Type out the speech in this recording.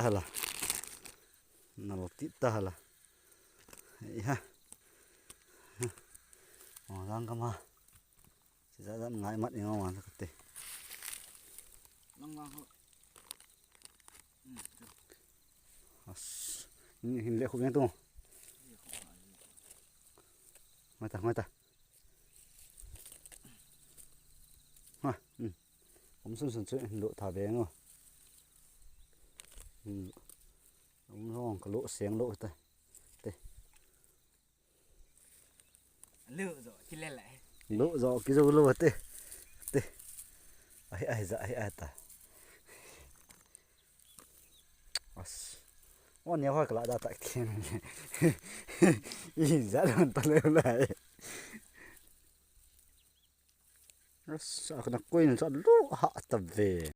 hala nal tita hala ha rang kama chỉ ra ngại mặt nhau mà thật tệ hình lệ không biết tung ngoài ta ha ông xuân chuyện lộ thả bé rồi ông nó có lộ xén lộ ta lựa rồi chứ lên lại lộ rõ cái dâu lộ tê ai dạ ai ta ôn nhiều hoa cả lại đã tại kia nhìn ra đơn ta lên lại nó sao nó quên cho lúc họ tập về